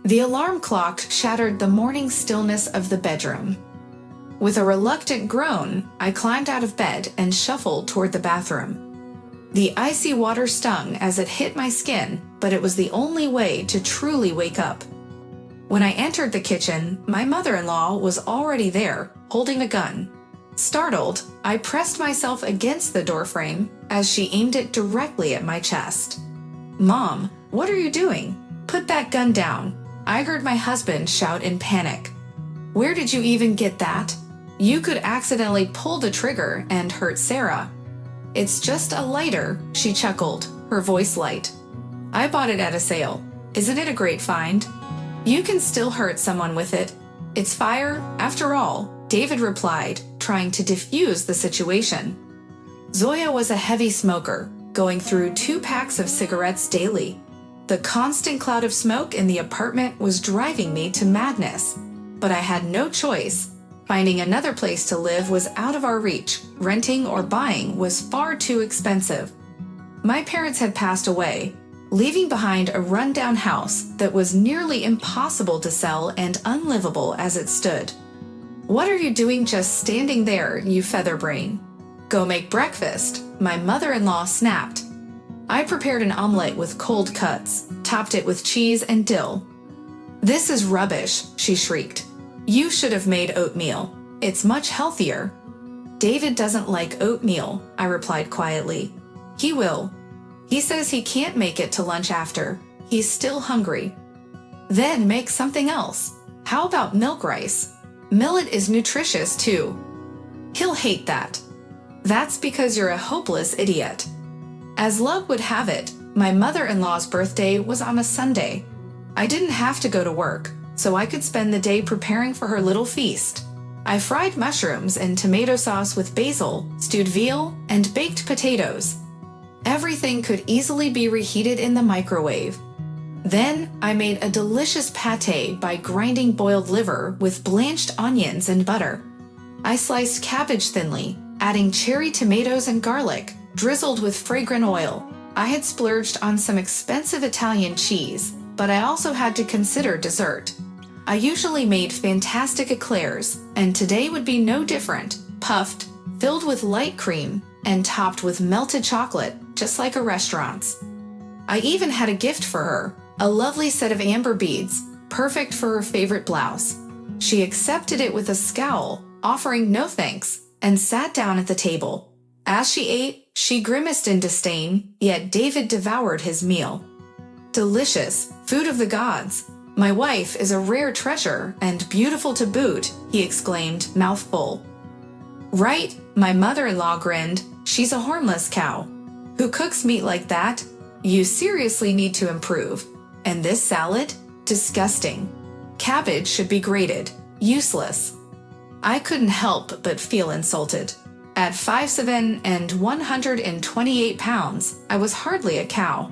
The alarm clock shattered the morning stillness of the bedroom. With a reluctant groan, I climbed out of bed and shuffled toward the bathroom. The icy water stung as it hit my skin, but it was the only way to truly wake up. When I entered the kitchen, my mother-in-law was already there, holding a gun. Startled, I pressed myself against the doorframe as she aimed it directly at my chest. "Mom, what are you doing? Put that gun down," I heard my husband shout in panic. "Where did you even get that? You could accidentally pull the trigger and hurt Sarah." "It's just a lighter," she chuckled, her voice light. "I bought it at a sale. Isn't it a great find? You can still hurt someone with it. It's fire, after all," David replied, trying to defuse the situation. Zoya was a heavy smoker, going through 2 packs of cigarettes daily. The constant cloud of smoke in the apartment was driving me to madness. But I had no choice. Finding another place to live was out of our reach. Renting or buying was far too expensive. My parents had passed away, leaving behind a rundown house that was nearly impossible to sell and unlivable as it stood. "What are you doing just standing there, you featherbrain? Go make breakfast," my mother-in-law snapped. I prepared an omelet with cold cuts, topped it with cheese and dill. "This is rubbish," she shrieked. "You should have made oatmeal. It's much healthier." "David doesn't like oatmeal," I replied quietly. "He will. He says he can't make it to lunch after. He's still hungry." "Then make something else. How about milk rice? Millet is nutritious too." "He'll hate that." "That's because you're a hopeless idiot." As luck would have it, my mother-in-law's birthday was on a Sunday. I didn't have to go to work, so I could spend the day preparing for her little feast. I fried mushrooms in tomato sauce with basil, stewed veal, and baked potatoes. Everything could easily be reheated in the microwave. Then I made a delicious pâté by grinding boiled liver with blanched onions and butter. I sliced cabbage thinly, adding cherry tomatoes and garlic, drizzled with fragrant oil. I had splurged on some expensive Italian cheese, but I also had to consider dessert. I usually made fantastic eclairs, and today would be no different, puffed, filled with light cream, and topped with melted chocolate, just like a restaurant's. I even had a gift for her, a lovely set of amber beads, perfect for her favorite blouse. She accepted it with a scowl, offering no thanks, and sat down at the table. As she ate, she grimaced in disdain, yet David devoured his meal. "Delicious, food of the gods. My wife is a rare treasure and beautiful to boot," he exclaimed, mouth full. "Right," my mother-in-law grinned. "She's a hornless cow. Who cooks meat like that? You seriously need to improve. And this salad? Disgusting. Cabbage should be grated. Useless." I couldn't help but feel insulted. At 5'7" and 128 pounds, I was hardly a cow.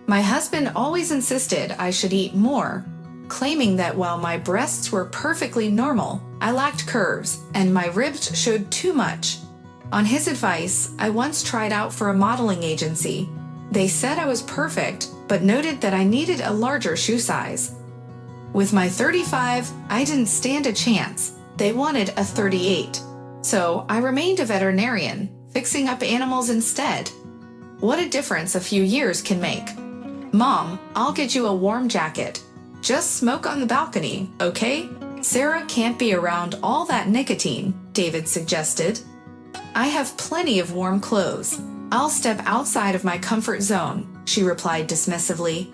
My husband always insisted I should eat more, claiming that while my breasts were perfectly normal, I lacked curves and my ribs showed too much. On his advice, I once tried out for a modeling agency. They said I was perfect, but noted that I needed a larger shoe size. With my 35, I didn't stand a chance. They wanted a 38. So I remained a veterinarian, fixing up animals instead. What a difference a few years can make. "Mom, I'll get you a warm jacket. Just smoke on the balcony, okay? Sarah can't be around all that nicotine," David suggested. "I have plenty of warm clothes. I'll step outside of my comfort zone," she replied dismissively.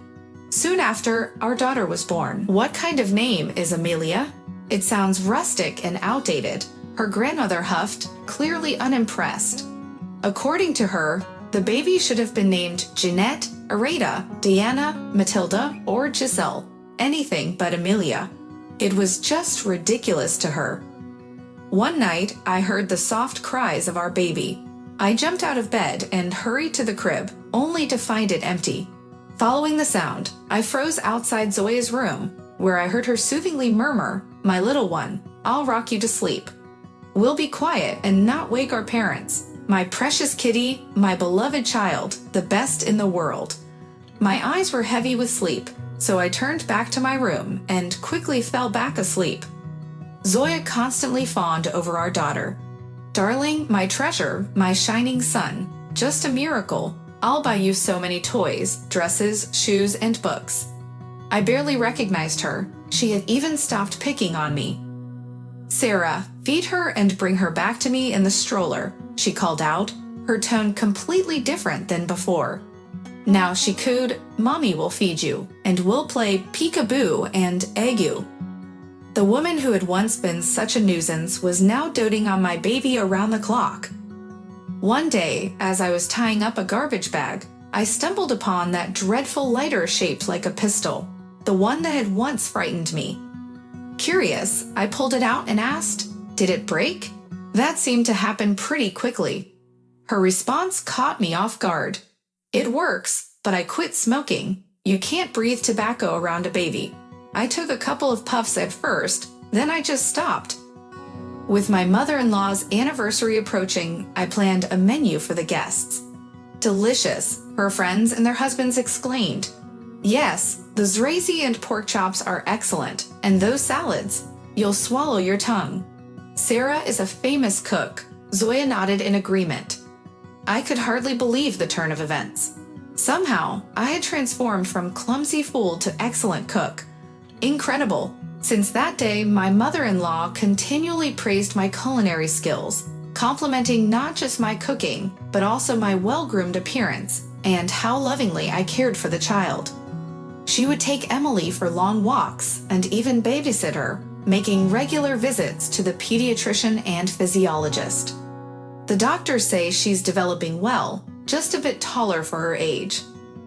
Soon after, our daughter was born. "What kind of name is Amelia? It sounds rustic and outdated," her grandmother huffed, clearly unimpressed. According to her, the baby should have been named Jeanette, Areta, Diana, Matilda, or Giselle, anything but Amelia. It was just ridiculous to her. One night, I heard the soft cries of our baby. I jumped out of bed and hurried to the crib, only to find it empty. Following the sound, I froze outside Zoya's room, where I heard her soothingly murmur, "My little one, I'll rock you to sleep. We'll be quiet and not wake our parents. My precious kitty, my beloved child, the best in the world." My eyes were heavy with sleep, so I turned back to my room and quickly fell back asleep. Zoya constantly fawned over our daughter. "Darling, my treasure, my shining sun, just a miracle. I'll buy you so many toys, dresses, shoes, and books." I barely recognized her. She had even stopped picking on me. "Sarah, feed her and bring her back to me in the stroller," she called out, her tone completely different than before. Now she cooed, "Mommy will feed you, and we'll play peekaboo and egg you." The woman who had once been such a nuisance was now doting on my baby around the clock. One day, as I was tying up a garbage bag, I stumbled upon that dreadful lighter shaped like a pistol, the one that had once frightened me. Curious, I pulled it out and asked, "Did it break?" That seemed to happen pretty quickly. Her response caught me off guard. "It works, but I quit smoking. You can't breathe tobacco around a baby." I took a couple of puffs at first, then I just stopped. With my mother-in-law's anniversary approaching, I planned a menu for the guests. "Delicious," her friends and their husbands exclaimed. "Yes, the zrazy and pork chops are excellent, and those salads. You'll swallow your tongue." "Sarah is a famous cook," Zoya nodded in agreement. I could hardly believe the turn of events. Somehow, I had transformed from clumsy fool to excellent cook. Incredible. Since that day, my mother-in-law continually praised my culinary skills, complimenting not just my cooking, but also my well-groomed appearance and how lovingly I cared for the child. She would take Emily for long walks and even babysit her, making regular visits to the pediatrician and physiologist. The doctors say she's developing well, just a bit taller for her age.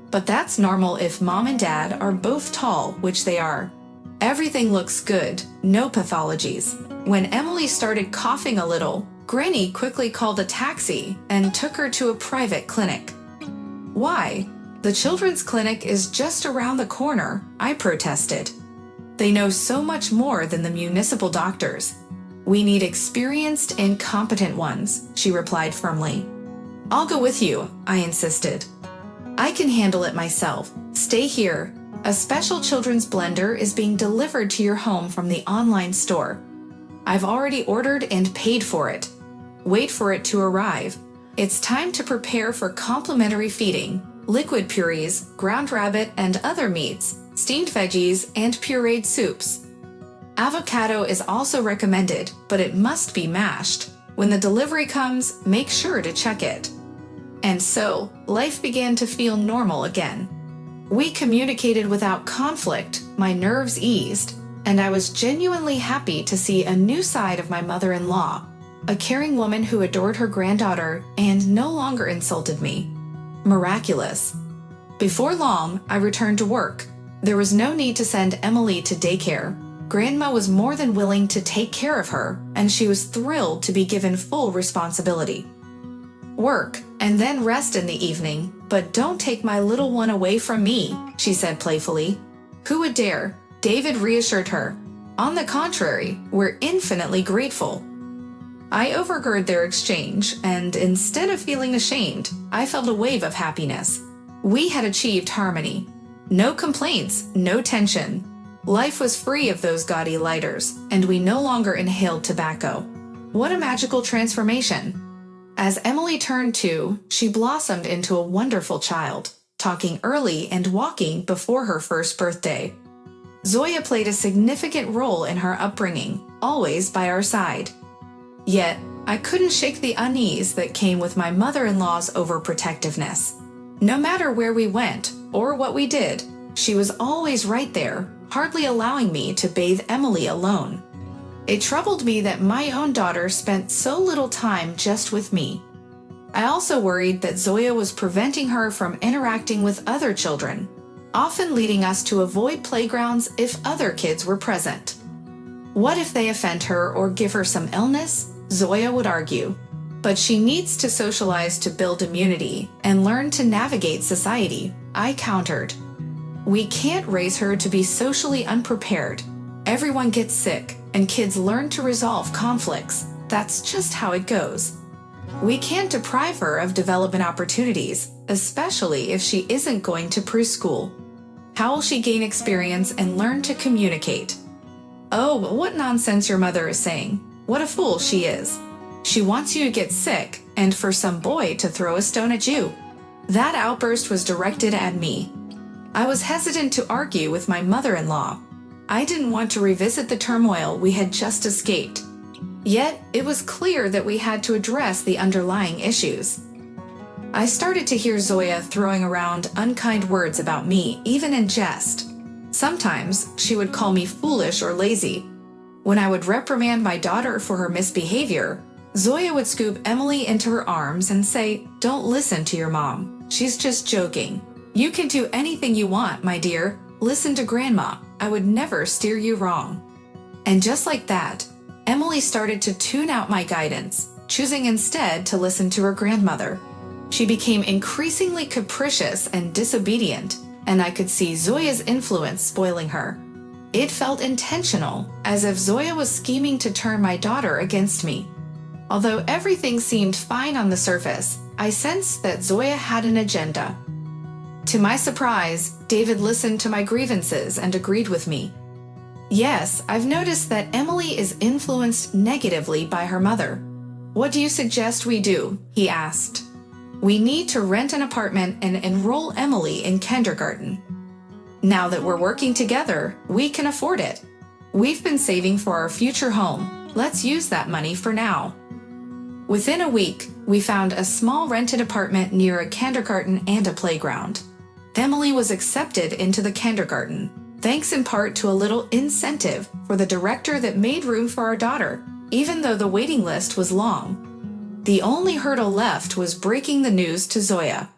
But that's normal if mom and dad are both tall, which they are. Everything looks good, no pathologies. When Emily started coughing a little, Granny quickly called a taxi and took her to a private clinic. "Why? The children's clinic is just around the corner," I protested. "They know so much more than the municipal doctors. We need experienced and competent ones," she replied firmly. "I'll go with you," I insisted. "I can handle it myself. Stay here. A special children's blender is being delivered to your home from the online store. I've already ordered and paid for it. Wait for it to arrive. It's time to prepare for complimentary feeding, liquid purees, ground rabbit and other meats, steamed veggies, and pureed soups. Avocado is also recommended, but it must be mashed. When the delivery comes, make sure to check it." And so, life began to feel normal again. We communicated without conflict, my nerves eased, and I was genuinely happy to see a new side of my mother-in-law, a caring woman who adored her granddaughter and no longer insulted me. Miraculous. Before long, I returned to work. There was no need to send Emily to daycare. Grandma was more than willing to take care of her, and she was thrilled to be given full responsibility. "Work, and then rest in the evening, but don't take my little one away from me," she said playfully. "Who would dare?" David reassured her. "On the contrary, we're infinitely grateful." I overheard their exchange, and instead of feeling ashamed, I felt a wave of happiness. We had achieved harmony. No complaints, no tension. Life was free of those gaudy lighters, and we no longer inhaled tobacco. What a magical transformation! As Emily turned 2, she blossomed into a wonderful child, talking early and walking before her first birthday. Zoya played a significant role in her upbringing, always by our side. Yet, I couldn't shake the unease that came with my mother-in-law's overprotectiveness. No matter where we went or what we did, she was always right there, hardly allowing me to bathe Emily alone. It troubled me that my own daughter spent so little time just with me. I also worried that Zoya was preventing her from interacting with other children, often leading us to avoid playgrounds if other kids were present. What if they offend her or give her some illness? Zoya would argue. But she needs to socialize to build immunity and learn to navigate society, I countered. We can't raise her to be socially unprepared. Everyone gets sick, and kids learn to resolve conflicts. That's just how it goes. We can't deprive her of development opportunities, especially if she isn't going to preschool. How will she gain experience and learn to communicate? Oh, what nonsense your mother is saying. What a fool she is. She wants you to get sick and for some boy to throw a stone at you. That outburst was directed at me. I was hesitant to argue with my mother-in-law. I didn't want to revisit the turmoil we had just escaped. Yet, it was clear that we had to address the underlying issues. I started to hear Zoya throwing around unkind words about me, even in jest. Sometimes, she would call me foolish or lazy. When I would reprimand my daughter for her misbehavior, Zoya would scoop Emily into her arms and say, "Don't listen to your mom. She's just joking. You can do anything you want, my dear. Listen to Grandma. I would never steer you wrong." And just like that, Emily started to tune out my guidance, choosing instead to listen to her grandmother. She became increasingly capricious and disobedient, and I could see Zoya's influence spoiling her. It felt intentional, as if Zoya was scheming to turn my daughter against me. Although everything seemed fine on the surface, I sensed that Zoya had an agenda. To my surprise, David listened to my grievances and agreed with me. "Yes, I've noticed that Emily is influenced negatively by her mother. What do you suggest we do?" he asked. "We need to rent an apartment and enroll Emily in kindergarten. Now that we're working together, we can afford it. We've been saving for our future home. Let's use that money for now." Within a week, we found a small rented apartment near a kindergarten and a playground. Emily was accepted into the kindergarten, thanks in part to a little incentive for the director that made room for our daughter, even though the waiting list was long. The only hurdle left was breaking the news to Zoya.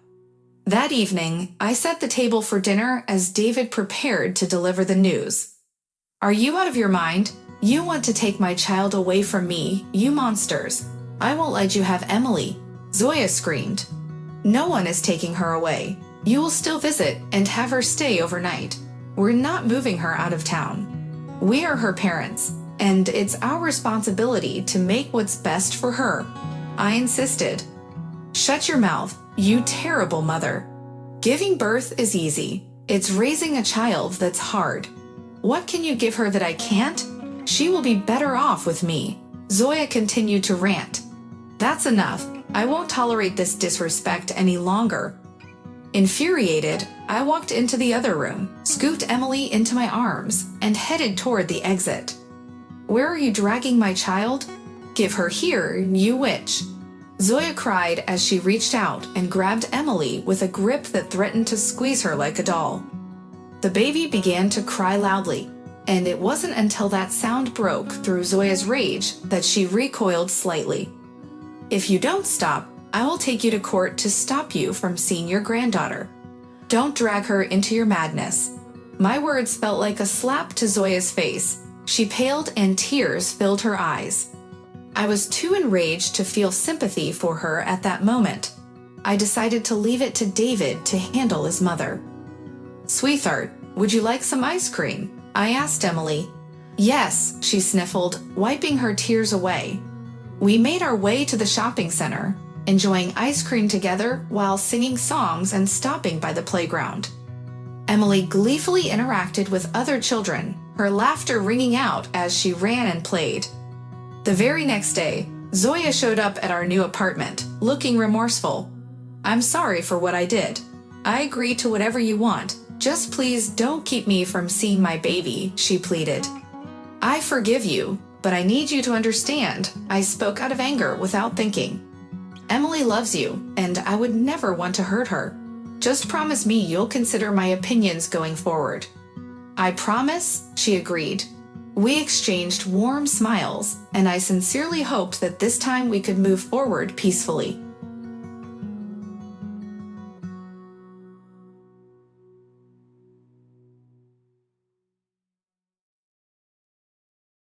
That evening, I set the table for dinner as David prepared to deliver the news. "Are you out of your mind? You want to take my child away from me, you monsters. I won't let you have Emily," Zoya screamed. "No one is taking her away. You will still visit and have her stay overnight. We're not moving her out of town. We are her parents, and it's our responsibility to make what's best for her," I insisted. "Shut your mouth, you terrible mother. Giving birth is easy. It's raising a child that's hard. What can you give her that I can't? She will be better off with me," Zoya continued to rant. "That's enough. I won't tolerate this disrespect any longer." Infuriated, I walked into the other room, scooped Emily into my arms, and headed toward the exit. "Where are you dragging my child? Give her here, you witch," Zoya cried as she reached out and grabbed Emily with a grip that threatened to squeeze her like a doll. The baby began to cry loudly, and it wasn't until that sound broke through Zoya's rage that she recoiled slightly. "If you don't stop, I will take you to court to stop you from seeing your granddaughter. Don't drag her into your madness." My words felt like a slap to Zoya's face. She paled and tears filled her eyes. I was too enraged to feel sympathy for her at that moment. I decided to leave it to David to handle his mother. "Sweetheart, would you like some ice cream?" I asked Emily. "Yes," she sniffled, wiping her tears away. We made our way to the shopping center, enjoying ice cream together while singing songs and stopping by the playground. Emily gleefully interacted with other children, her laughter ringing out as she ran and played. The very next day, Zoya showed up at our new apartment, looking remorseful. "I'm sorry for what I did. I agree to whatever you want. Just please don't keep me from seeing my baby," she pleaded. "I forgive you, but I need you to understand," I spoke out of anger without thinking. "Emily loves you, and I would never want to hurt her. Just promise me you'll consider my opinions going forward." "I promise," she agreed. We exchanged warm smiles, and I sincerely hoped that this time we could move forward peacefully.